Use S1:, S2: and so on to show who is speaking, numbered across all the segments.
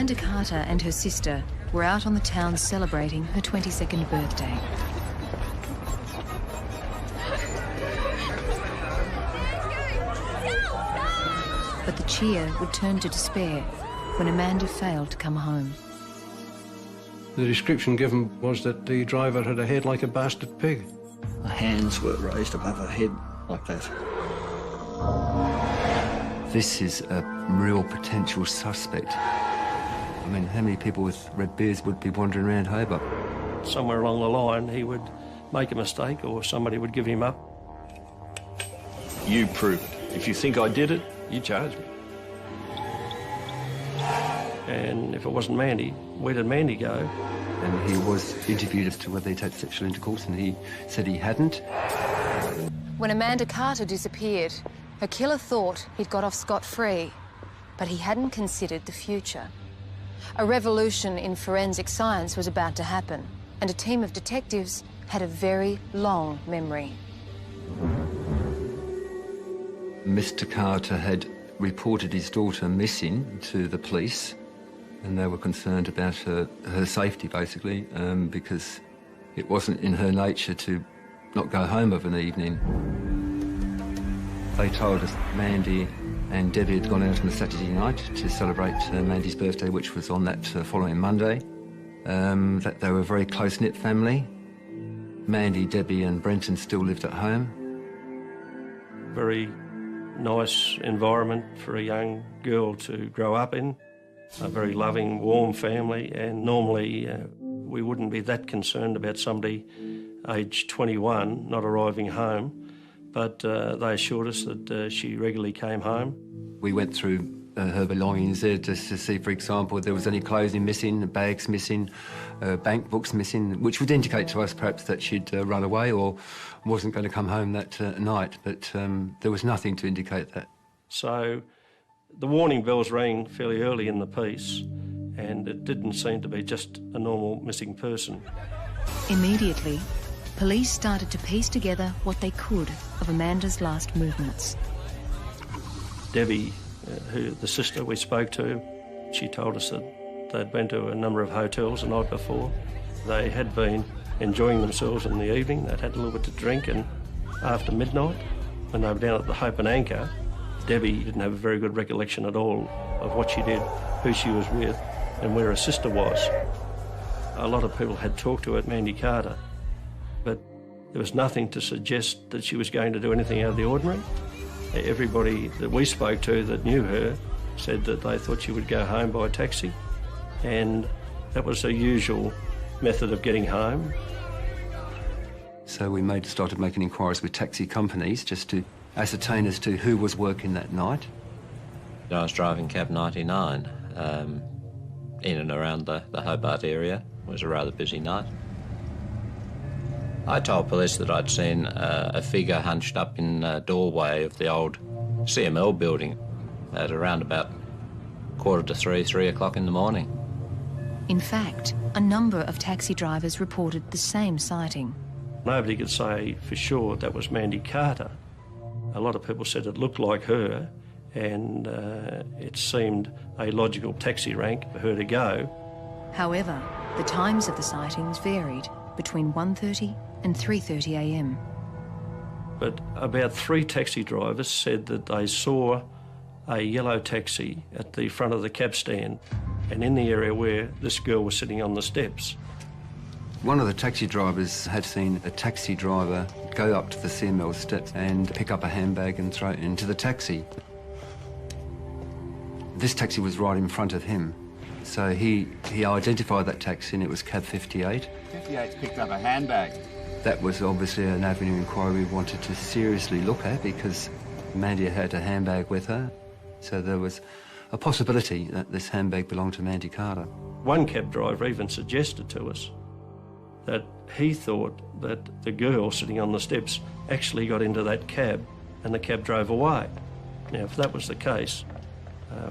S1: Amanda Carter and her sister were out on the town celebrating her 22nd birthday. But the cheer would turn to despair when Amanda failed to come home.
S2: The description given was that the driver had a head like a bastard pig.
S3: Her hands were raised above her head like that.
S4: This is a real potential suspect. I mean, how many people with red beards would be wandering around Hobart?
S5: Somewhere along the line, he would make a mistake or somebody would give him up.
S6: You prove it. If you think I did it, you charge me.
S5: And if it wasn't Mandy, where did Mandy go?
S4: And he was interviewed as to whether he'd had sexual intercourse, and he said he hadn't.
S1: When Amanda Carter disappeared, her killer thought he'd got off scot-free, but he hadn't considered the future. A revolution in forensic science was about to happen, and a team of detectives had a very long memory.
S4: Mr. Carter had reported his daughter missing to the police, and they were concerned about her safety, basically, because it wasn't in her nature to not go home of an evening. They told us Mandy and Debbie had gone out on a Saturday night to celebrate Mandy's birthday, which was on that following Monday, that they were a very close-knit family. Mandy, Debbie and Brenton still lived at home.
S5: Very nice environment for a young girl to grow up in. A very loving, warm family, and normally we wouldn't be that concerned about somebody aged 21 not arriving home, but they assured us that she regularly came home.
S4: We went through her belongings there just to see, for example, if there was any clothing missing, bags missing, bank books missing, which would indicate to us perhaps that she'd run away or wasn't going to come home that night, but there was nothing to indicate that.
S5: So the warning bells rang fairly early in the piece, and it didn't seem to be just a normal missing person.
S1: Immediately, police started to piece together what they could of Amanda's last movements.
S5: Debbie, the sister we spoke to, she told us that they'd been to a number of hotels the night before. They had been enjoying themselves in the evening. They'd had a little bit to drink, and after midnight, when they were down at the Hope and Anchor, Debbie didn't have a very good recollection at all of what she did, who she was with, and where her sister was. A lot of people had talked to her, Mandy Carter, but there was nothing to suggest that she was going to do anything out of the ordinary. Everybody that we spoke to that knew her said that they thought she would go home by taxi, and that was her usual method of getting home.
S4: So we started making inquiries with taxi companies just to ascertain as to who was working that night.
S7: I was driving cab 99 in and around the Hobart area. It was a rather busy night. I told police that I'd seen a figure hunched up in the doorway of the old CML building at around about 2:45, 3 o'clock in the morning.
S1: In fact, a number of taxi drivers reported the same sighting.
S5: Nobody could say for sure that was Mandy Carter. A lot of people said it looked like her, and it seemed a logical taxi rank for her to go.
S1: However, the times of the sightings varied between 1:30 and 3:30 a.m.
S5: But about 3 taxi drivers said that they saw a yellow taxi at the front of the cab stand and in the area where this girl was sitting on the steps.
S4: One of the taxi drivers had seen a taxi driver go up to the CML steps and pick up a handbag and throw it into the taxi. This taxi was right in front of him, so he identified that taxi, and it was cab 58.
S8: 58's picked up a handbag.
S4: That was obviously an avenue inquiry we wanted to seriously look at because Mandy had a handbag with her, so there was a possibility that this handbag belonged to Mandy Carter.
S5: One cab driver even suggested to us that he thought that the girl sitting on the steps actually got into that cab and the cab drove away. Now, if that was the case,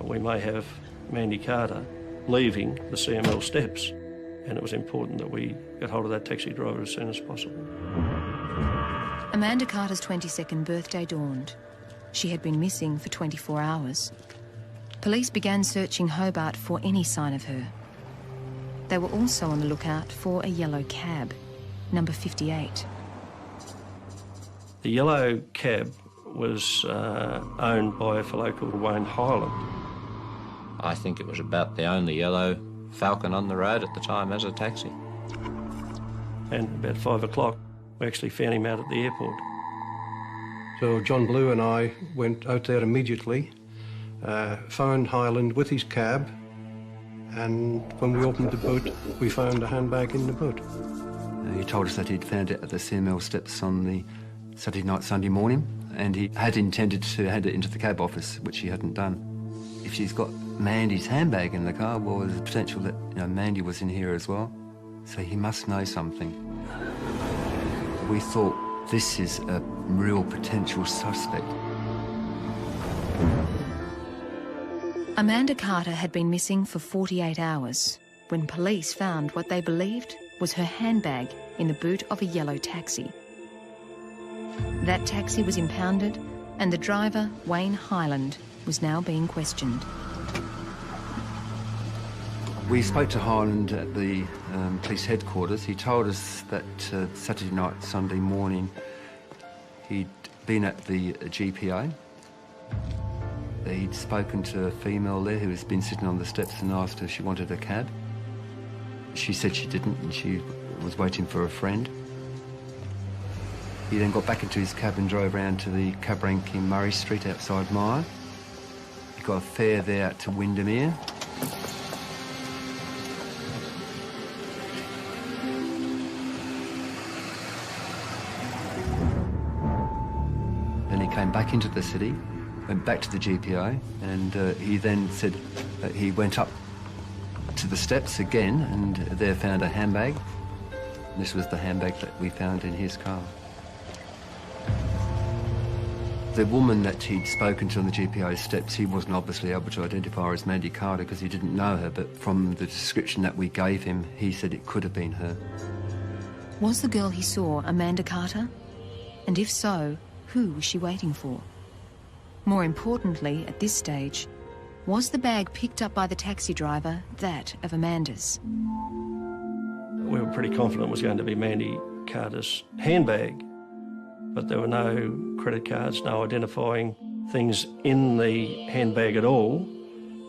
S5: we may have Mandy Carter leaving the CML steps, and it was important that we get hold of that taxi driver as soon as possible.
S1: Amanda Carter's 22nd birthday dawned. She had been missing for 24 hours. Police began searching Hobart for any sign of her. They were also on the lookout for a yellow cab, number 58.
S5: The yellow cab was owned by a fellow called Wayne Hyland.
S7: I think it was about the only yellow Falcon on the road at the time as a taxi.
S5: And about 5 o'clock, we actually found him out at the airport.
S2: So John Blue and I went out there immediately, found Hyland with his cab, and when we opened the boot, we found a handbag in the boot.
S4: He told us that he'd found it at the CML steps on the Saturday night, Sunday morning, and he had intended to hand it into the cab office, which he hadn't done. If she's got Mandy's handbag in the car, well, there's a potential that, you know, Mandy was in here as well. So he must know something. We thought this is a real potential suspect.
S1: Amanda Carter had been missing for 48 hours when police found what they believed was her handbag in the boot of a yellow taxi. That taxi was impounded and the driver, Wayne Hyland, was now being questioned.
S4: We spoke to Hyland at the police headquarters. He told us that Saturday night, Sunday morning, he'd been at the GPA. He'd spoken to a female there who had been sitting on the steps and asked her if she wanted a cab. She said she didn't and she was waiting for a friend. He then got back into his cab and drove round to the cab rank in Murray Street outside Myer. He got a fare there out to Windermere. Then he came back into the city, went back to the GPA, and he then said that he went up to the steps again and there found a handbag. This was the handbag that we found in his car. The woman that he'd spoken to on the GPA steps, he wasn't obviously able to identify her as Mandy Carter because he didn't know her, but from the description that we gave him, he said it could have been her.
S1: Was the girl he saw Amanda Carter? And if so, who was she waiting for? More importantly, at this stage, was the bag picked up by the taxi driver that of Amanda's?
S5: We were pretty confident it was going to be Mandy Carter's handbag, but there were no credit cards, no identifying things in the handbag at all,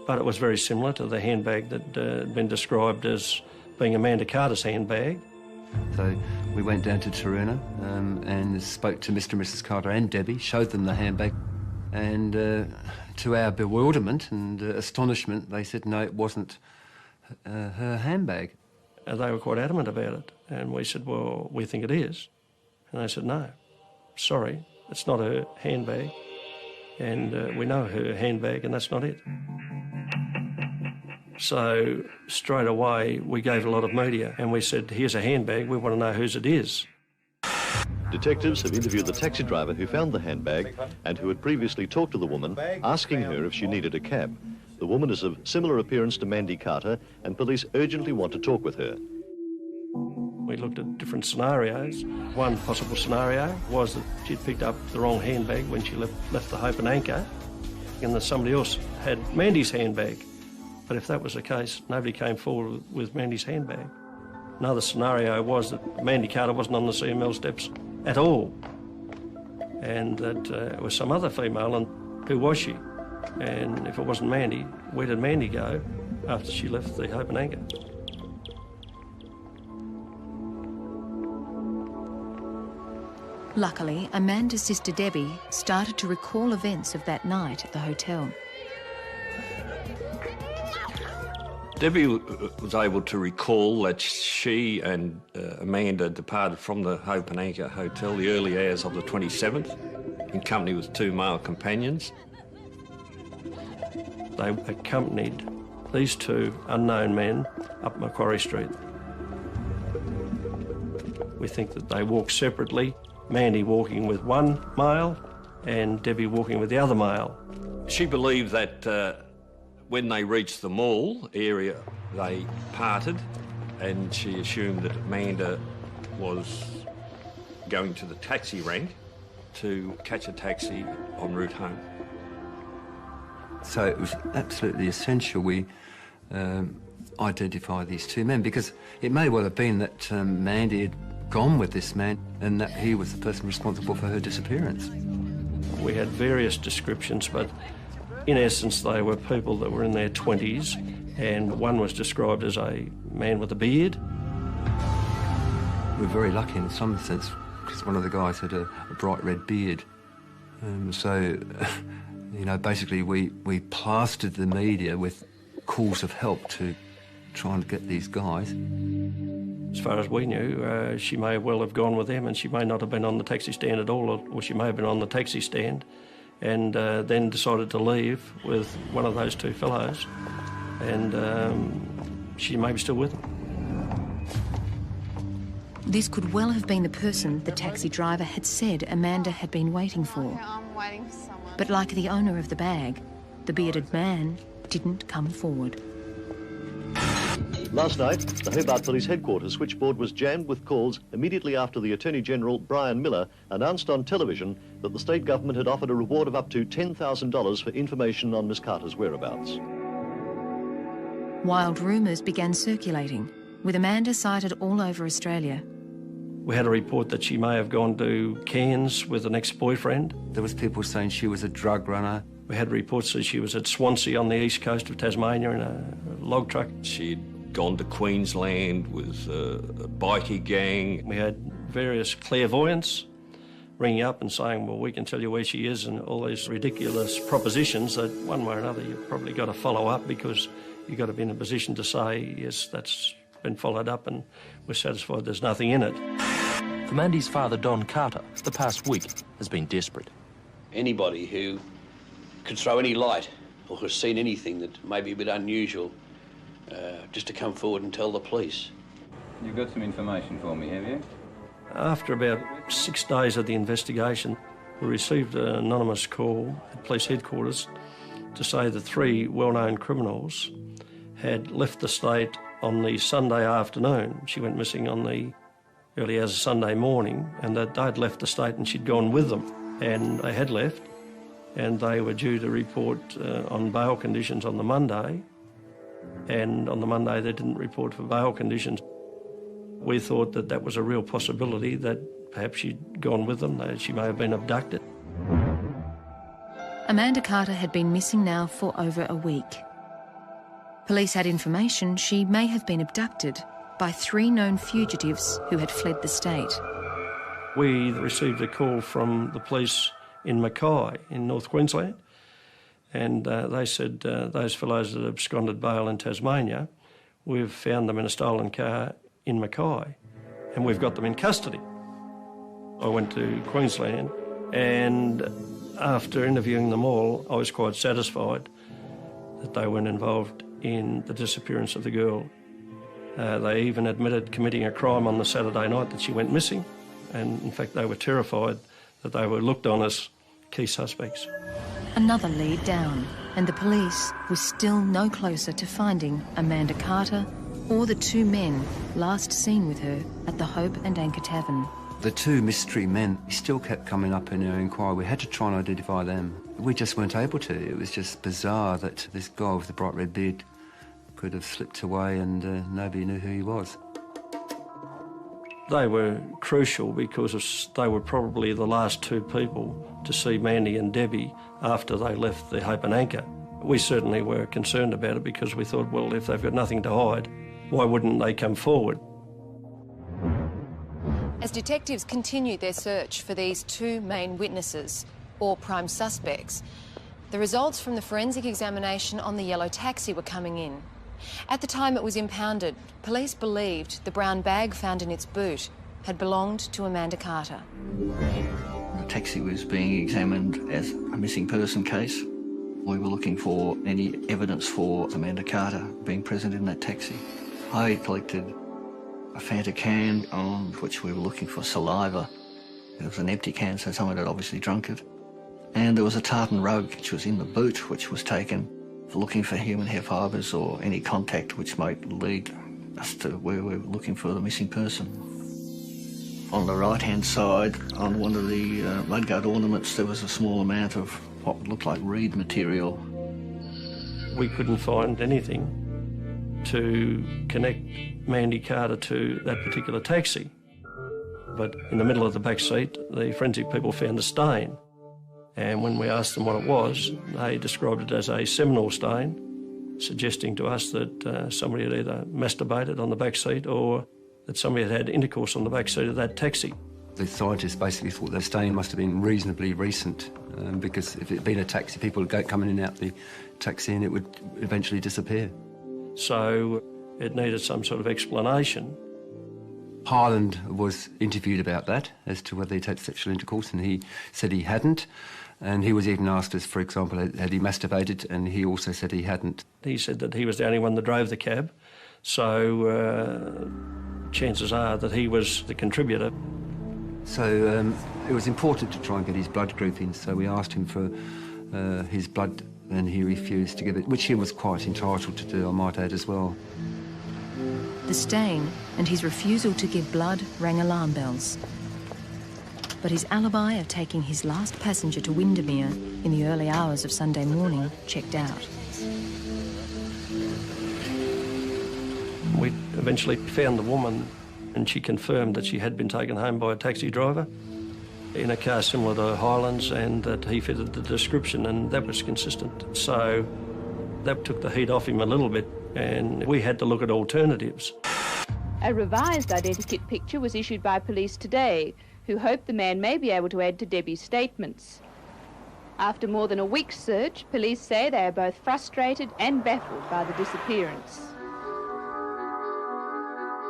S5: but it was very similar to the handbag that had been described as being Amanda Carter's handbag.
S4: So we went down to Taroona and spoke to Mr. and Mrs. Carter and Debbie, showed them the handbag, and to our bewilderment and astonishment, they said no, it wasn't her handbag.
S5: And they were quite adamant about it, and we said, well, we think it is. And they said, no, sorry, it's not her handbag, and we know her handbag, and that's not it. So straight away, we gave a lot of media, and we said, here's a handbag, we want to know whose it is.
S9: Detectives have interviewed the taxi driver who found the handbag and who had previously talked to the woman, asking her if she needed a cab. The woman is of similar appearance to Mandy Carter, and police urgently want to talk with her.
S5: We looked at different scenarios. One possible scenario was that she'd picked up the wrong handbag when she left the Hope and Anchor, and that somebody else had Mandy's handbag. But if that was the case, nobody came forward with Mandy's handbag. Another scenario was that Mandy Carter wasn't on the CML steps at all, and that it was some other female, and who was she? And if it wasn't Mandy, where did Mandy go after she left the Hope and Anchor?
S1: Luckily, Amanda's sister Debbie started to recall events of that night at the hotel.
S6: Debbie was able to recall that she and Amanda departed from the Hope and Anchor Hotel the early hours of the 27th, in company with two male companions.
S5: They accompanied these two unknown men up Macquarie Street. We think that they walked separately, Mandy walking with one male and Debbie walking with the other male.
S6: She believed that when they reached the mall area, they parted, and she assumed that Amanda was going to the taxi rank to catch a taxi en route home.
S4: So it was absolutely essential we identify these two men, because it may well have been that Mandy had gone with this man and that he was the person responsible for her disappearance.
S5: We had various descriptions, but in essence they were people that were in their 20s, and one was described as a man with a beard.
S4: We were very lucky in some sense, because one of the guys had a bright red beard. So, you know, basically we plastered the media with calls of help to try and get these guys.
S5: As far as we knew, she may well have gone with them, and she may not have been on the taxi stand at all, or she may have been on the taxi stand and then decided to leave with one of those two fellows, and she may be still with them.
S1: This could well have been the person the taxi driver had said Amanda had been waiting for.
S10: I'm waiting for someone.
S1: But like the owner of the bag, the bearded man didn't come forward.
S9: Last night, the Hobart Police Headquarters switchboard was jammed with calls immediately after the Attorney-General, Brian Miller, announced on television that the state government had offered a reward of up to $10,000 for information on Miss Carter's whereabouts.
S1: Wild rumours began circulating, with Amanda sighted all over Australia.
S5: We had a report that she may have gone to Cairns with an ex-boyfriend.
S4: There was people saying she was a drug runner.
S5: We had reports that she was at Swansea on the east coast of Tasmania in a log truck.
S6: She'd gone to Queensland with a bikie gang.
S5: We had various clairvoyants ringing up and saying, well, we can tell you where she is, and all these ridiculous propositions that one way or another you've probably got to follow up, because you've got to be in a position to say, yes, that's been followed up and we're satisfied there's nothing in it.
S11: For Mandy's father, Don Carter, the past week has been desperate.
S12: Anybody who could throw any light or has seen anything that may be a bit unusual, just to come forward and tell the police.
S13: You've got some information for me, have you?
S5: After about 6 days of the investigation, we received an anonymous call at police headquarters to say that 3 well-known criminals had left the state on the Sunday afternoon. She went missing on the early hours of Sunday morning, and that they'd left the state and she'd gone with them. And they had left, and they were due to report on bail conditions on the Monday. And on the Monday they didn't report for bail conditions. We thought that that was a real possibility, that perhaps she'd gone with them, that she may have been abducted.
S1: Amanda Carter had been missing now for over a week. Police had information she may have been abducted by 3 known fugitives who had fled the state.
S5: We received a call from the police in Mackay in North Queensland, and they said those fellows that absconded bail in Tasmania, we've found them in a stolen car in Mackay and we've got them in custody. I went to Queensland, and after interviewing them all, I was quite satisfied that they weren't involved in the disappearance of the girl. They even admitted committing a crime on the Saturday night that she went missing, and in fact they were terrified that they were looked on as key suspects.
S1: Another lead down, and the police were still no closer to finding Amanda Carter or the 2 men last seen with her at the Hope and Anchor Tavern.
S4: The 2 mystery men still kept coming up in our inquiry. We had to try and identify them. We just weren't able to. It was just bizarre that this guy with the bright red beard could have slipped away and nobody knew who he was.
S5: They were crucial because they were probably the last 2 people to see Mandy and Debbie after they left the Hope and Anchor. We certainly were concerned about it because we thought, well, if they've got nothing to hide, why wouldn't they come forward?
S1: As detectives continued their search for these 2 main witnesses, or prime suspects, the results from the forensic examination on the yellow taxi were coming in. At the time it was impounded, police believed the brown bag found in its boot had belonged to Amanda Carter.
S3: The taxi was being examined as a missing person case. We were looking for any evidence for Amanda Carter being present in that taxi. I collected a Fanta can on which we were looking for saliva. It was an empty can, so someone had obviously drunk it. And there was a tartan rug which was in the boot, which was taken for looking for human hair fibres or any contact which might lead us to where we were looking for the missing person. On the right-hand side, on one of the mudguard ornaments, there was a small amount of what looked like reed material.
S5: We couldn't find anything to connect Mandy Carter to that particular taxi. But in the middle of the back seat, the forensic people found a stain. And when we asked them what it was, they described it as a seminal stain, suggesting to us that somebody had either masturbated on the back seat or that somebody had had intercourse on the back seat of that taxi.
S4: The scientists basically thought the stain must have been reasonably recent because if it had been a taxi, people would go coming in and out the taxi and it would eventually disappear.
S5: So it needed some sort of explanation.
S4: Hyland was interviewed about that, as to whether he'd had sexual intercourse, and he said he hadn't. And he was even asked as, for example, had he masturbated, and he also said he hadn't.
S5: He said that he was the only one that drove the cab, so chances are that he was the contributor.
S4: So it was important to try and get his blood group in, so we asked him for his blood, and he refused to give it, which he was quite entitled to do, I might add, as well.
S1: The stain and his refusal to give blood rang alarm bells. But his alibi of taking his last passenger to Windermere in the early hours of Sunday morning checked out.
S5: We eventually found the woman, and she confirmed that she had been taken home by a taxi driver in a car similar to Hyland's, and that he fitted the description, and that was consistent. So that took the heat off him a little bit, and we had to look at alternatives.
S10: A revised identikit picture was issued by police today, who hope the man may be able to add to Debbie's statements. After more than a week's search, police say they are both frustrated and baffled by the disappearance.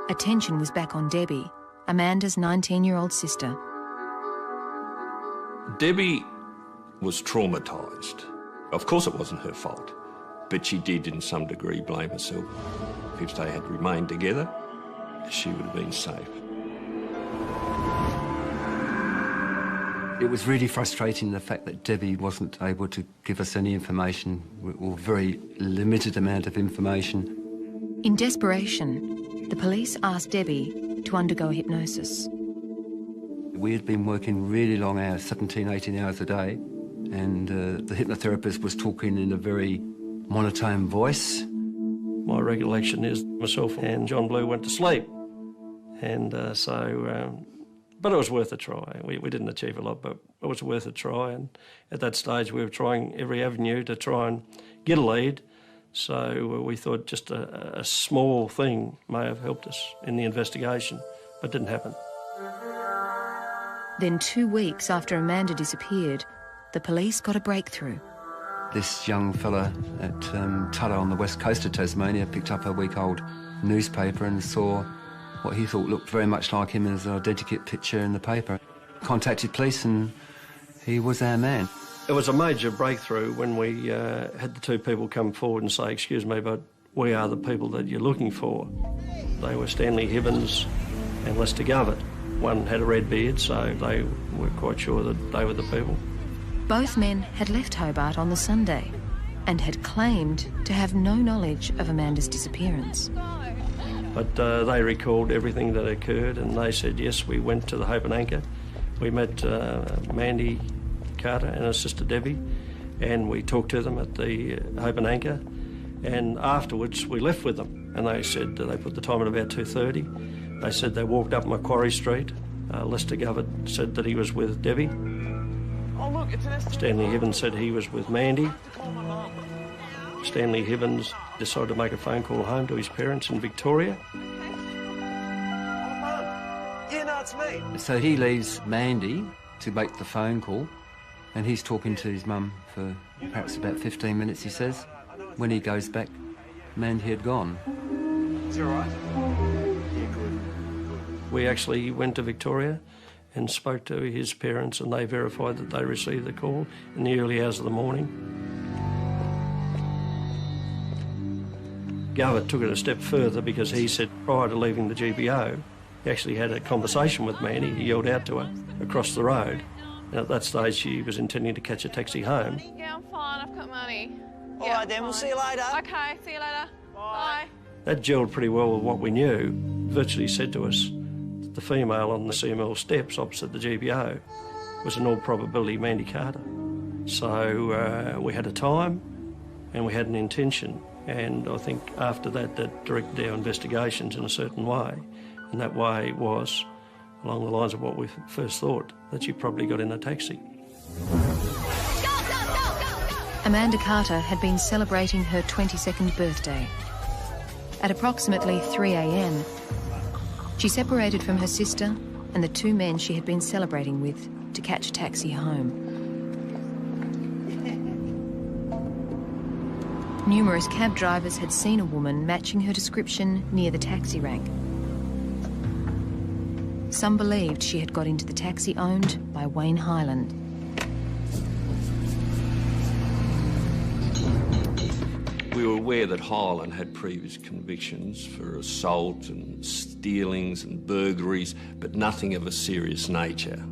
S1: Attention was back on Debbie, Amanda's 19-year-old sister.
S6: Debbie was traumatised. Of course it wasn't her fault, but she did in some degree blame herself. If they had remained together, she would have been safe.
S4: It was really frustrating, the fact that Debbie wasn't able to give us any information, or very limited amount of information.
S1: In desperation, the police asked Debbie to undergo hypnosis.
S4: We had been working really long hours, 17, 18 hours a day, and the hypnotherapist was talking in a very monotone voice.
S5: My recollection is myself and John Blue went to sleep, and but it was worth a try. We didn't achieve a lot, but it was worth a try, and at that stage we were trying every avenue to try and get a lead, so we thought just a small thing may have helped us in the investigation, but didn't happen.
S1: Then 2 weeks after Amanda disappeared, the police got a breakthrough.
S4: This young fella at Tudder on the west coast of Tasmania picked up a week-old newspaper and saw what he thought looked very much like him as an identikit picture in the paper. Contacted police and he was our man.
S5: It was a major breakthrough when we had the two people come forward and say, "Excuse me, but we are the people that you're looking for." They were Stanley Hibbins and Lester Govett. One had a red beard, so they were quite sure that they were the people.
S1: Both men had left Hobart on the Sunday and had claimed to have no knowledge of Amanda's disappearance.
S5: But they recalled everything that occurred, and they said, yes, we went to the Hope and Anchor. We met Mandy Carter and her sister Debbie, and we talked to them at the Hope and Anchor, and afterwards we left with them, and they said they put the time at about 2:30. They said they walked up Macquarie Street. Lester Govett said that he was with Debbie. Stanley Hibbins said he was with Mandy. Stanley Hibbins decided to make a phone call home to his parents in Victoria.
S14: Yeah, no, it's me.
S4: So he leaves Mandy to make the phone call, and he's talking to his mum for perhaps about 15 minutes, he says. When he goes back, Mandy had gone.
S14: Is it all right? Yeah, good.
S5: We actually went to Victoria and spoke to his parents, and they verified that they received the call in the early hours of the morning. Govett took it a step further because he said prior to leaving the GPO, he actually had a conversation with Mandy. He yelled out to her across the road. And at that stage, she was intending to catch a taxi home.
S15: Yeah, I'm fine. I've got money.
S14: All right, then. We'll see you later.
S15: Okay, see you later. Bye.
S5: That gelled pretty well with what we knew. Virtually said to us that the female on the CML steps opposite the GPO was in all probability Mandy Carter. So we had a time, and we had an intention. And I think after that, that directed our investigations in a certain way. And that way was along the lines of what we first thought, that she probably got in a taxi.
S1: Amanda Carter had been celebrating her 22nd birthday. At approximately 3 a.m, she separated from her sister and the two men she had been celebrating with to catch a taxi home. Numerous cab drivers had seen a woman matching her description near the taxi rank. Some believed she had got into the taxi owned by Wayne Hyland.
S6: We were aware that Hyland had previous convictions for assault and stealings and burglaries, but nothing of a serious nature.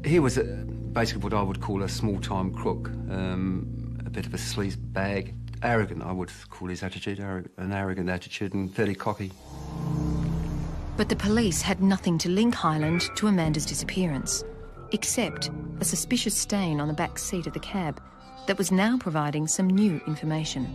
S4: He was basically what I would call a small-time crook, a bit of a sleaze bag. Arrogant, I would call his attitude, an arrogant attitude, and fairly cocky.
S1: But the police had nothing to link Hyland to Amanda's disappearance, except a suspicious stain on the back seat of the cab that was now providing some new information.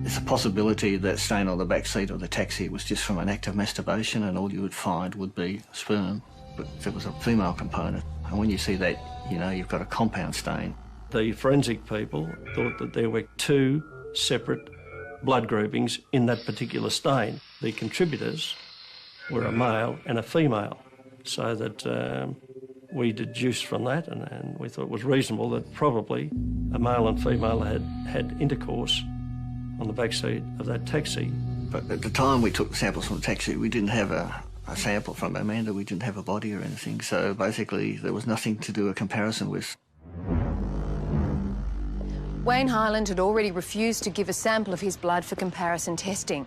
S3: There's a possibility that stain on the back seat of the taxi was just from an act of masturbation, and all you would find would be sperm, but there was a female component. And when you see that, you know you've got a compound stain.
S5: The forensic people thought that there were two separate blood groupings in that particular stain. The contributors were a male and a female, so that we deduced from that, and we thought it was reasonable that probably a male and female had intercourse on the back seat of that taxi.
S3: But at the time we took the samples from the taxi, we didn't have a sample from Amanda, we didn't have a body or anything, so basically there was nothing to do a comparison with.
S1: Wayne Hyland had already refused to give a sample of his blood for comparison testing.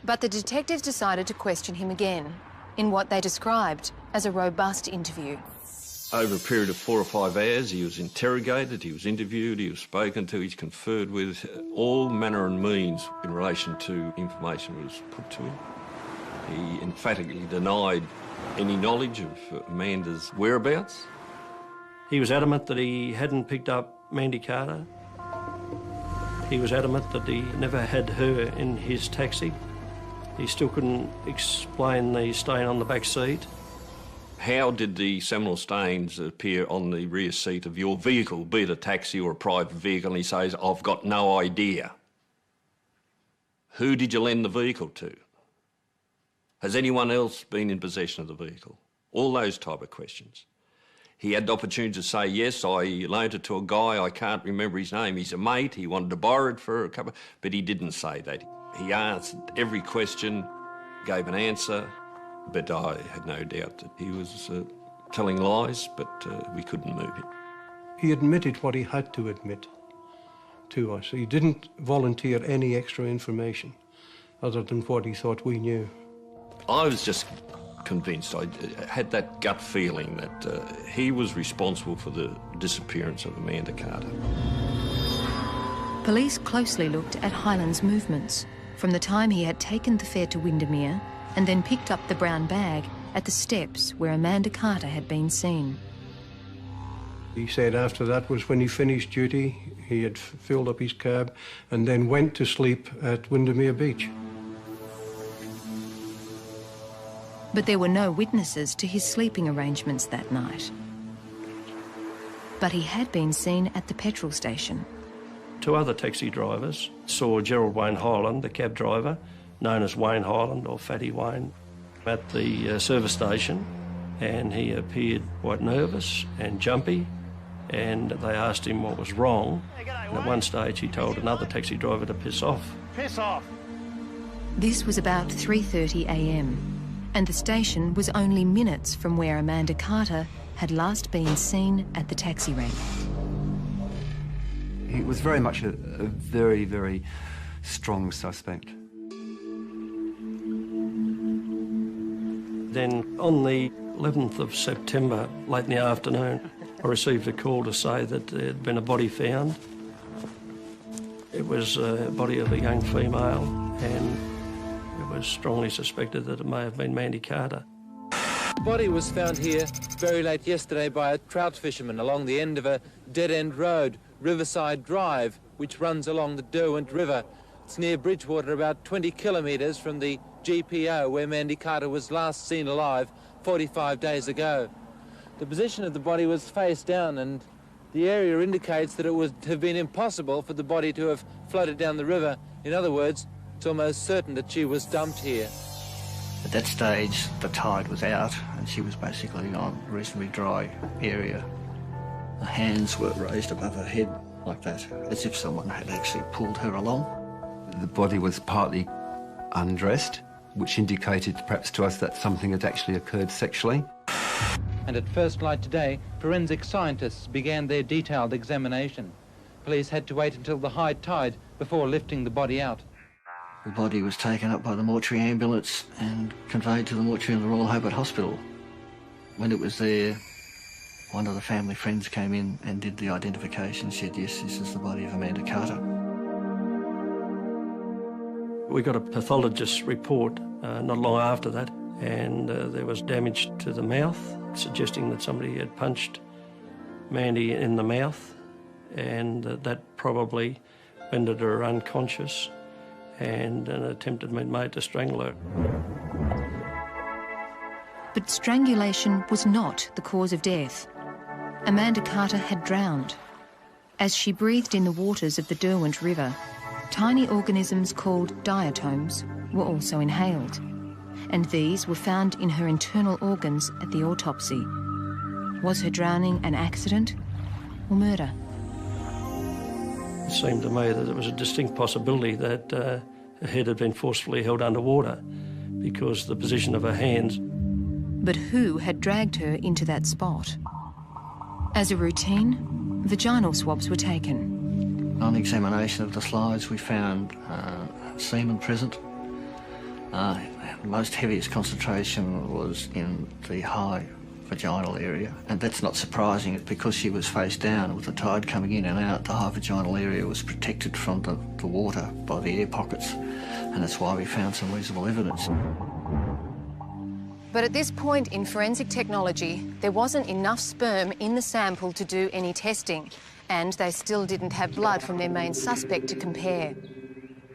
S1: But the detectives decided to question him again in what they described as a robust interview.
S6: Over a period of 4 or 5 hours, he was interrogated, he was interviewed, he was spoken to, he's conferred with. All manner and means in relation to information was put to him. He emphatically denied any knowledge of Amanda's whereabouts.
S5: He was adamant that he hadn't picked up Mandy Carter. He was adamant that he never had her in his taxi. He still couldn't explain the stain on the back seat.
S6: How did the seminal stains appear on the rear seat of your vehicle, be it a taxi or a private vehicle? And he says, I've got no idea. Who did you lend the vehicle to? Has anyone else been in possession of the vehicle? All those type of questions. He had the opportunity to say, yes, I loaned it to a guy, I can't remember his name, he's a mate, he wanted to borrow it for a couple, but he didn't say that. He answered every question, gave an answer, but I had no doubt that he was telling lies, but we couldn't move him.
S2: He admitted what he had to admit to us. He didn't volunteer any extra information other than what he thought we knew.
S6: I was just convinced, I had that gut feeling that he was responsible for the disappearance of Amanda Carter.
S1: Police closely looked at Hyland's movements from the time he had taken the fare to Windermere and then picked up the brown bag at the steps where Amanda Carter had been seen.
S2: He said after that was when he finished duty, he had filled up his cab and then went to sleep at Windermere Beach.
S1: But there were no witnesses to his sleeping arrangements that night. But he had been seen at the petrol station.
S5: 2 other taxi drivers saw Gerald Wayne Hyland, the cab driver, known as Wayne Hyland or Fatty Wayne, at the service station, and he appeared quite nervous and jumpy, and they asked him what was wrong. And at one stage he told another taxi driver to piss off.
S14: Piss off!
S1: This was about 3:30 a.m. and the station was only minutes from where Amanda Carter had last been seen at the taxi rank.
S4: He was very much a very, very strong suspect.
S5: Then on the 11th of September, late in the afternoon, I received a call to say that there had been a body found. It was a body of a young female, and it was strongly suspected that it may have been Mandy Carter.
S16: The body was found here very late yesterday by a trout fisherman along the end of a dead-end road Riverside Drive, which runs along the Derwent River. It's near Bridgewater, about 20 kilometres from the GPO where Mandy Carter was last seen alive 45 days ago. The position of the body was face down, and the area indicates that it would have been impossible for the body to have floated down the river. In other words, it's almost certain that she was dumped here.
S3: At that stage, the tide was out and she was basically on a reasonably dry area. Her hands were raised above her head like that, as if someone had actually pulled her along.
S4: The body was partly undressed, which indicated perhaps to us that something had actually occurred sexually.
S16: And at first light today, forensic scientists began their detailed examination. Police had to wait until the high tide before lifting the body out.
S3: The body was taken up by the mortuary ambulance and conveyed to the mortuary of the Royal Hobart Hospital. When it was there, one of the family friends came in and did the identification, said, yes, this is the body of Amanda Carter.
S5: We got a pathologist's report not long after that, and there was damage to the mouth, suggesting that somebody had punched Mandy in the mouth, and that probably rendered her unconscious, and an attempt had been made to strangle her.
S1: But strangulation was not the cause of death. Amanda Carter had drowned. As she breathed in the waters of the Derwent River, tiny organisms called diatoms were also inhaled, and these were found in her internal organs at the autopsy. Was her drowning an accident or murder?
S5: It seemed to me that there was a distinct possibility that her head had been forcefully held underwater because the position of her hands.
S1: But who had dragged her into that spot? As a routine, vaginal swabs were taken.
S3: On examination of the slides, we found semen present. The most heaviest concentration was in the high vaginal area, and that's not surprising. It's because she was face down with the tide coming in and out. The high vaginal area was protected from the water by the air pockets, and that's why we found some reasonable evidence.
S1: But at this point in forensic technology, there wasn't enough sperm in the sample to do any testing, and they still didn't have blood from their main suspect to compare.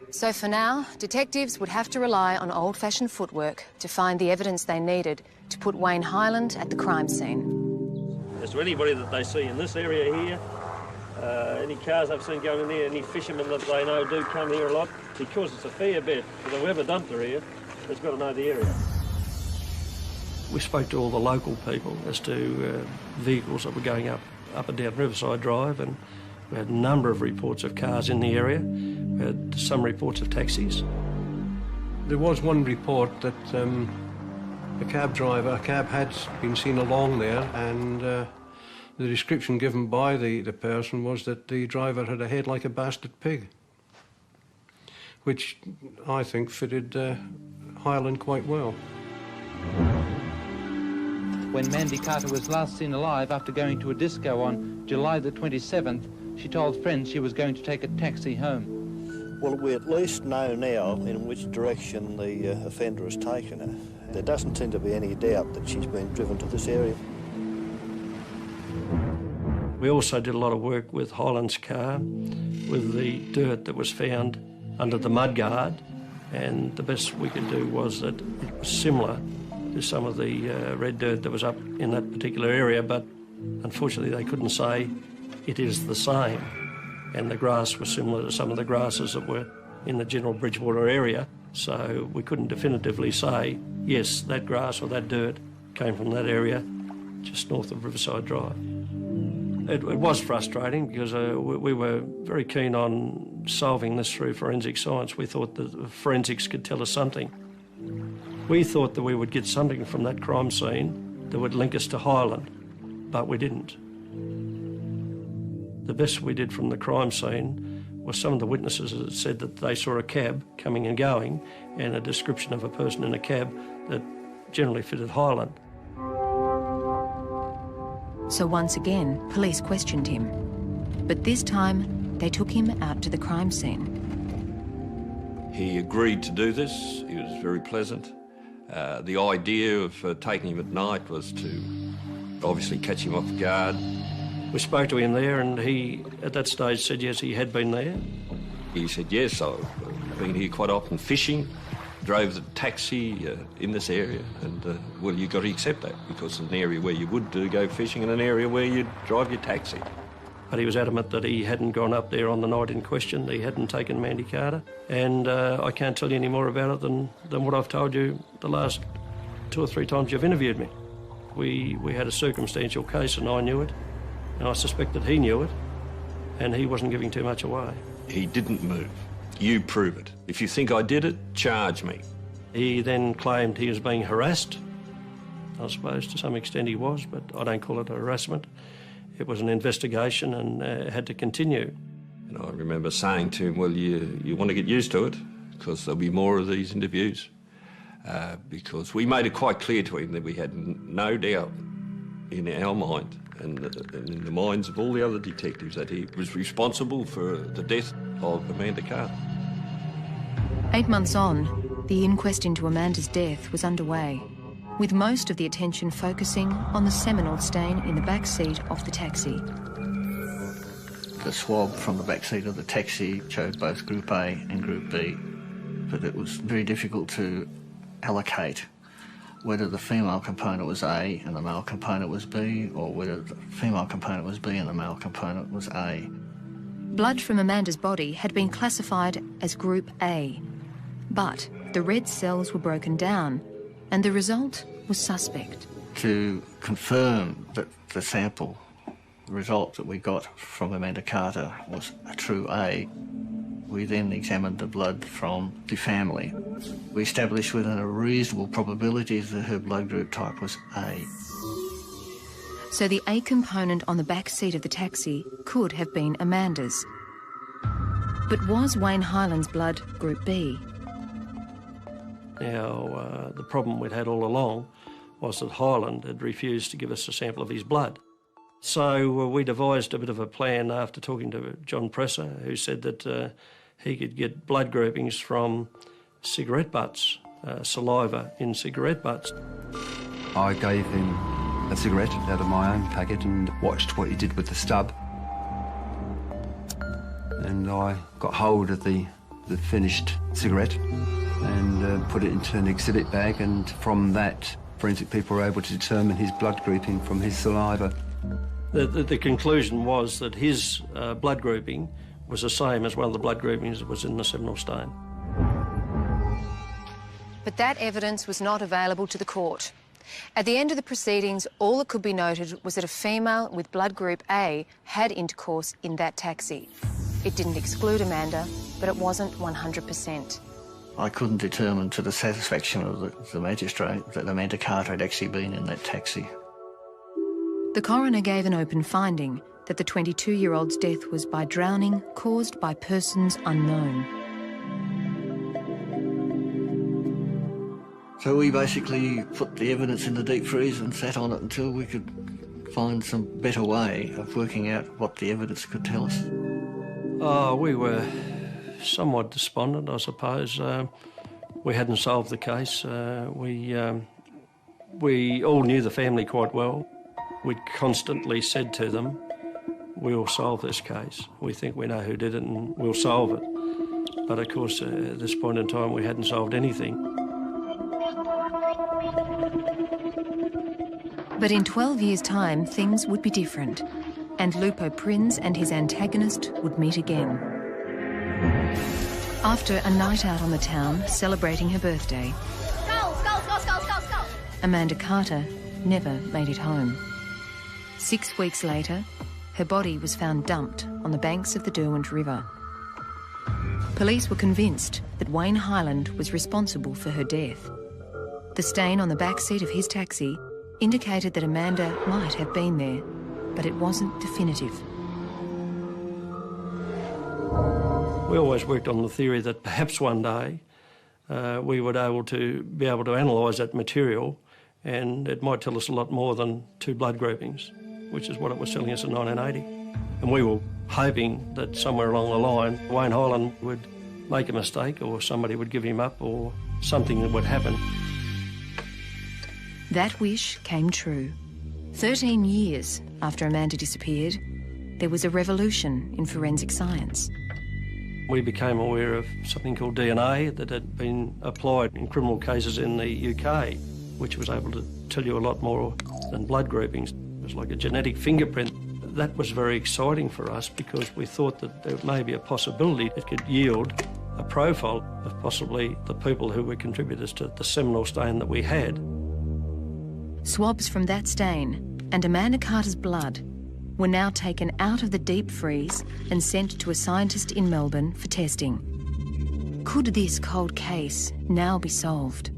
S1: So for now, detectives would have to rely on old-fashioned footwork to find the evidence they needed to put Wayne Hyland at the crime scene.
S5: As to anybody that they see in this area here, any cars I've seen going in there, any fishermen that they know do come here a lot, because it's a fair bet, because whoever dumped her here has got to know the area. We spoke to all the local people as to vehicles that were going up and down Riverside Drive, and we had a number of reports of cars in the area. We had some reports of taxis.
S2: There was one report that a cab had been seen along there, and the description given by the person was that the driver had a head like a bastard pig, which I think fitted Hyland quite well.
S16: When Mandy Carter was last seen alive after going to a disco on July the 27th, she told friends she was going to take a taxi home.
S17: Well, we at least know now in which direction the offender has taken her. There doesn't seem to be any doubt that she's been driven to this area.
S5: We also did a lot of work with Hyland's car, with the dirt that was found under the mudguard, and the best we could do was that it was similar to some of the red dirt that was up in that particular area, but unfortunately they couldn't say it is the same. And the grass was similar to some of the grasses that were in the general Bridgewater area, so we couldn't definitively say, yes, that grass or that dirt came from that area just north of Riverside Drive. It was frustrating because we were very keen on solving this through forensic science. We thought that forensics could tell us something. We thought that we would get something from that crime scene that would link us to Hyland, but we didn't. The best we did from the crime scene was some of the witnesses that said that they saw a cab coming and going and a description of a person in a cab that generally fitted Hyland.
S1: So once again, police questioned him. But this time, they took him out to the crime scene.
S6: He agreed to do this. He was very pleasant. The idea of taking him at night was to obviously catch him off guard,
S5: We spoke to him there, and he, at that stage, said yes, he had been there.
S6: He said, yes, I've been here quite often fishing, drove the taxi in this area, and, well, you've got to accept that, because it's an area where you would go fishing and an area where you'd drive your taxi.
S5: But he was adamant that he hadn't gone up there on the night in question, that he hadn't taken Mandy Carter, and I can't tell you any more about it than what I've told you the last 2 or 3 times you've interviewed me. We had a circumstantial case, and I knew it, and I suspect that he knew it, and he wasn't giving too much away.
S6: He didn't move. You prove it. If you think I did it, charge me.
S5: He then claimed he was being harassed. I suppose to some extent he was, but I don't call it harassment. It was an investigation and had to continue.
S6: And I remember saying to him, well, you want to get used to it, because there'll be more of these interviews. Because we made it quite clear to him that we had no doubt in our mind and in the minds of all the other detectives that he was responsible for the death of Amanda Carter.
S1: 8 months on, the inquest into Amanda's death was underway, with most of the attention focusing on the seminal stain in the back seat of the taxi.
S3: The swab from the back seat of the taxi showed both Group A and Group B, but it was very difficult to allocate whether the female component was A and the male component was B, or whether the female component was B and the male component was A.
S1: Blood from Amanda's body had been classified as Group A, but the red cells were broken down and the result was suspect.
S3: To confirm that the sample, the result that we got from Amanda Carter was a true A, we then examined the blood from the family. We established within a reasonable probability that her blood group type was A.
S1: So the A component on the back seat of the taxi could have been Amanda's. But was Wayne Hyland's blood Group B?
S5: Now, the problem we'd had all along was that Hyland had refused to give us a sample of his blood. So we devised a bit of a plan after talking to John Presser, who said that he could get blood groupings from cigarette butts, saliva in cigarette butts.
S4: I gave him a cigarette out of my own packet and watched what he did with the stub. And I got hold of the finished cigarette and put it into an exhibit bag, and from that, forensic people were able to determine his blood grouping from his saliva.
S5: The conclusion was that his blood grouping was the same as one of the blood groupings that was in the seminal stain.
S1: But that evidence was not available to the court. At the end of the proceedings, all that could be noted was that a female with blood group A had intercourse in that taxi. It didn't exclude Amanda, but it wasn't 100%.
S3: I couldn't determine to the satisfaction of the magistrate that Amanda Carter had actually been in that taxi.
S1: The coroner gave an open finding that the 22-year-old's death was by drowning caused by persons unknown.
S3: So we basically put the evidence in the deep freeze and sat on it until we could find some better way of working out what the evidence could tell us.
S5: Oh, we were somewhat despondent, I suppose. We hadn't solved the case. We all knew the family quite well. We'd constantly said to them, we'll solve this case. We think we know who did it and we'll solve it. But of course, at this point in time, we hadn't solved anything.
S1: But in 12 years' time, things would be different, and Lupo Prins and his antagonist would meet again. After a night out on the town, celebrating her birthday, Amanda Carter never made it home. 6 weeks later, her body was found dumped on the banks of the Derwent River. Police were convinced that Wayne Hyland was responsible for her death. The stain on the back seat of his taxi indicated that Amanda might have been there, but it wasn't definitive.
S5: We always worked on the theory that perhaps one day we would be able to analyse that material, and it might tell us a lot more than 2 blood groupings, which is what it was telling us in 1980. And we were hoping that somewhere along the line, Wayne Hyland would make a mistake, or somebody would give him up, or something that would happen.
S1: That wish came true. 13 years after Amanda disappeared, there was a revolution in forensic science.
S5: We became aware of something called DNA that had been applied in criminal cases in the UK, which was able to tell you a lot more than blood groupings. It was like a genetic fingerprint. That was very exciting for us because we thought that there may be a possibility it could yield a profile of possibly the people who were contributors to the seminal stain that we had.
S1: Swabs from that stain and Amanda Carter's blood were now taken out of the deep freeze and sent to a scientist in Melbourne for testing. Could this cold case now be solved?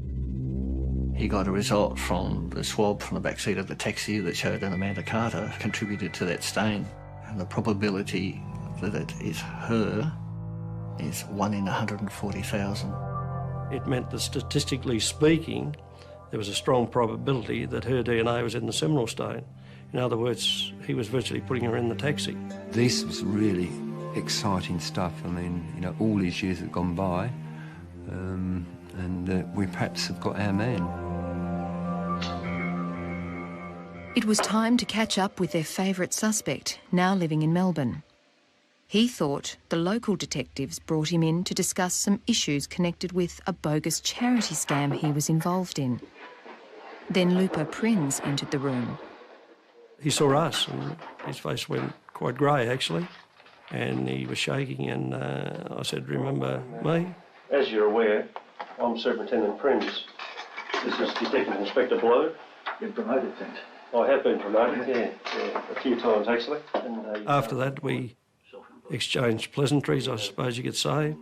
S3: He got a result from the swab from the backseat of the taxi that showed that Amanda Carter contributed to that stain. And the probability that it is her is 1 in 140,000.
S5: It meant that statistically speaking, there was a strong probability that her DNA was in the seminal stain. In other words, he was virtually putting her in the taxi.
S4: This was really exciting stuff. I mean, you know, all these years have gone by, and we perhaps have got our man.
S1: It was time to catch up with their favourite suspect, now living in Melbourne. He thought the local detectives brought him in to discuss some issues connected with a bogus charity scam he was involved in. Then Lupa Prins entered the room.
S5: He saw us and his face went quite grey, actually, and he was shaking, and I said, "Remember me?" As you're aware, I'm Superintendent Prins. This is Detective Inspector Blue.
S18: You've promoted things.
S5: I have been promoted, yeah, a few times actually. And, after that, we exchanged pleasantries, I suppose you could say,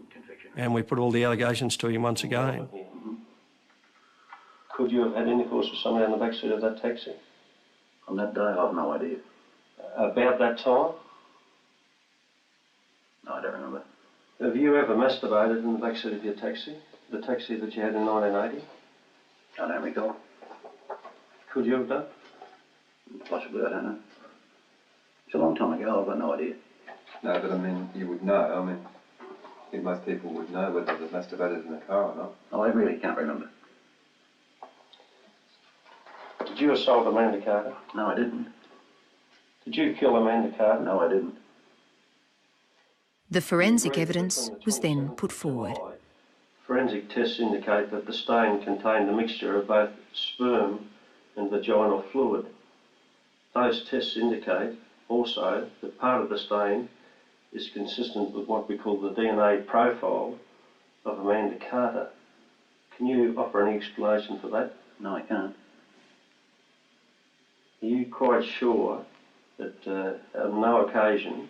S5: and we put all the allegations to him once again. Could you have had intercourse with somebody on the backseat of that taxi?
S18: On that day, I've no idea.
S5: About that time?
S18: No, I don't remember.
S5: Have you ever masturbated in the backseat of your taxi? The taxi that you had in 1980?
S18: I don't recall.
S5: Could you have done?
S18: Possibly, I don't know. It's a long time ago, I've got no idea.
S13: No, but I mean, you would know. I mean, I think most people would know whether they've masturbated in the car or not.
S18: Oh, I really can't remember.
S5: Did you assault Amanda Carter?
S18: No, I didn't.
S5: Did you kill Amanda Carter?
S18: No, I didn't.
S1: The forensic evidence was then put forward.
S5: Forensic tests indicate that the stain contained a mixture of both sperm and vaginal fluid. Those tests indicate also that part of the stain is consistent with what we call the DNA profile of Amanda Carter. Can you offer any explanation for that?
S18: No, I can't.
S5: Are you quite sure that on no occasion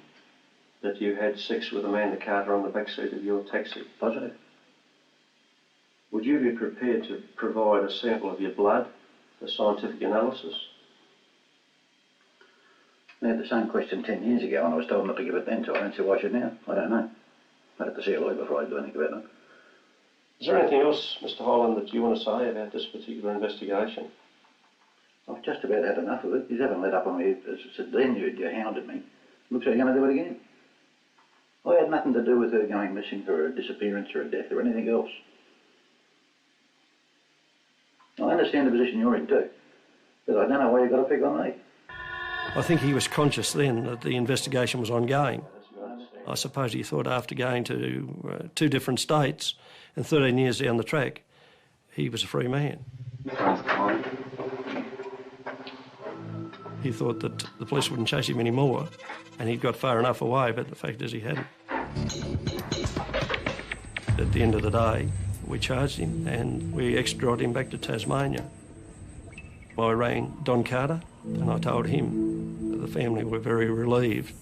S5: that you had sex with Amanda Carter on the backseat of your taxi?
S18: Positive.
S5: Would you be prepared to provide a sample of your blood for scientific analysis?
S18: I had the same question 10 years ago and I was told not to give it then, so I don't see why I should now. I don't know. I'd have to see a lawyer before I do anything about it.
S5: Is there anything else, Mr. Hyland, that you want to say about this particular investigation?
S18: I've just about had enough of it. You haven't let up on me. As I said then, you hounded me. Looks like you're going to do it again. I had nothing to do with her going missing for a disappearance or a death or anything else. I understand the position you're in too, but I don't know why you've got to pick on me.
S5: I think he was conscious then that the investigation was ongoing. I suppose he thought after going to 2 different states and 13 years down the track, he was a free man. He thought that the police wouldn't chase him anymore, and he'd got far enough away, but the fact is he hadn't. At the end of the day, we charged him and we extradited him back to Tasmania. I rang Don Carter and I told him that the family were very relieved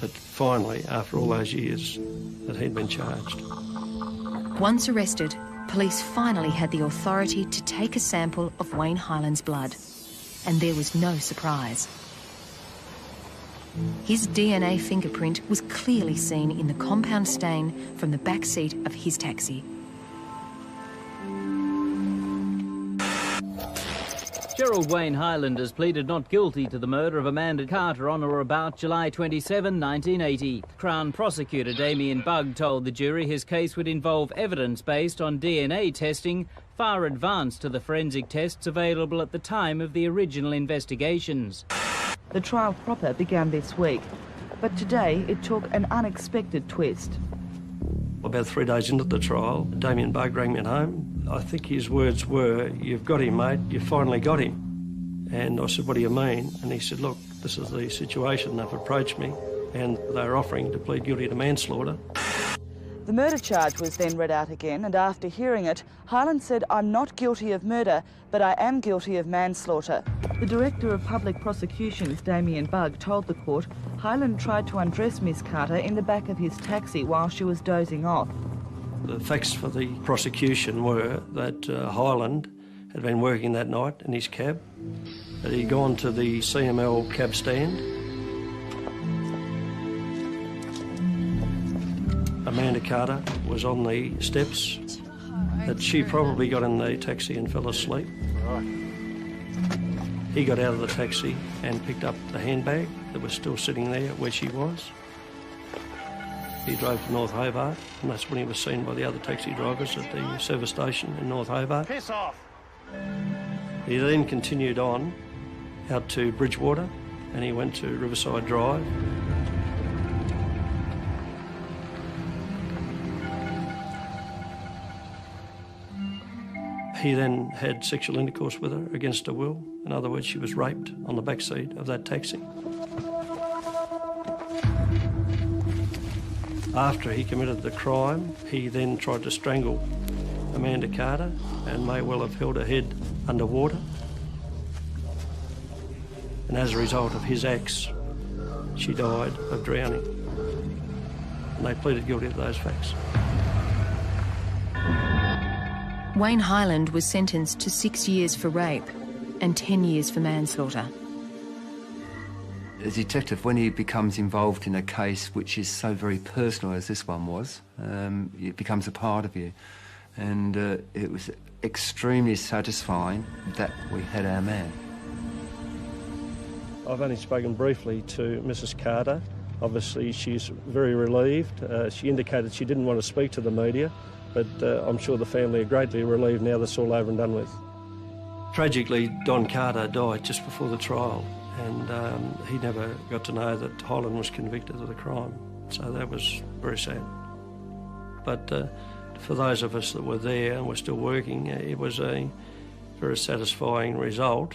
S5: that finally, after all those years, that he'd been charged.
S1: Once arrested, police finally had the authority to take a sample of Wayne Hyland's blood. And there was no surprise. His DNA fingerprint was clearly seen in the compound stain from the back seat of his taxi.
S19: Gerald Wayne Hyland has pleaded not guilty to the murder of Amanda Carter on or about July 27, 1980. Crown Prosecutor Damien Bugg told the jury his case would involve evidence based on DNA testing far advanced to the forensic tests available at the time of the original investigations.
S20: The trial proper began this week, but today it took an unexpected twist.
S5: About 3 days into the trial, Damien Bugg rang me at home. I think his words were, "You've got him, mate, you finally got him." And I said, "What do you mean?" And he said, "Look, this is the situation. They've approached me and they're offering to plead guilty to manslaughter."
S20: The murder charge was then read out again, and after hearing it, Hyland said, "I'm not guilty of murder, but I am guilty of manslaughter." The Director of Public Prosecutions, Damien Bugg, told the court Hyland tried to undress Miss Carter in the back of his taxi while she was dozing off.
S5: The facts for the prosecution were that Hyland had been working that night in his cab, that he'd gone to the CML cab stand. Amanda Carter was on the steps, that she probably got in the taxi and fell asleep. He got out of the taxi and picked up the handbag that was still sitting there where she was. He drove to North Hobart, and that's when he was seen by the other taxi drivers at the service station in North Hobart.
S14: Piss off!
S5: He then continued on out to Bridgewater, and he went to Riverside Drive. He then had sexual intercourse with her against her will. In other words, she was raped on the back seat of that taxi. After he committed the crime, he then tried to strangle Amanda Carter and may well have held her head underwater. And as a result of his acts, she died of drowning. And they pleaded guilty of those facts.
S1: Wayne Hyland was sentenced to 6 years for rape and 10 years for manslaughter.
S4: A detective, when he becomes involved in a case which is so very personal as this one was, it becomes a part of you. And it was extremely satisfying that we had our man.
S5: I've only spoken briefly to Mrs. Carter. Obviously, she's very relieved. She indicated she didn't want to speak to the media, but I'm sure the family are greatly relieved now that's all over and done with. Tragically, Don Carter died just before the trial, and he never got to know that Hyland was convicted of the crime, so that was very sad. But for those of us that were there and were still working, it was a very satisfying result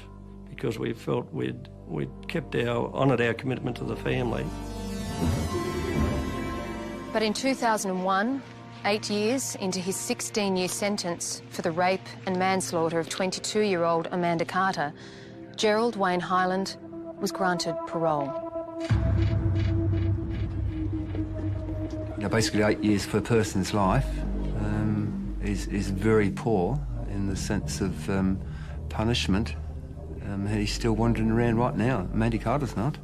S5: because we felt we'd honoured our commitment to the family.
S1: But in 2001, 8 years into his 16-year sentence for the rape and manslaughter of 22-year-old Amanda Carter, Gerald Wayne Hyland was granted parole.
S4: Now, basically 8 years for a person's life is very poor in the sense of punishment. He's still wandering around right now. Amanda Carter's not.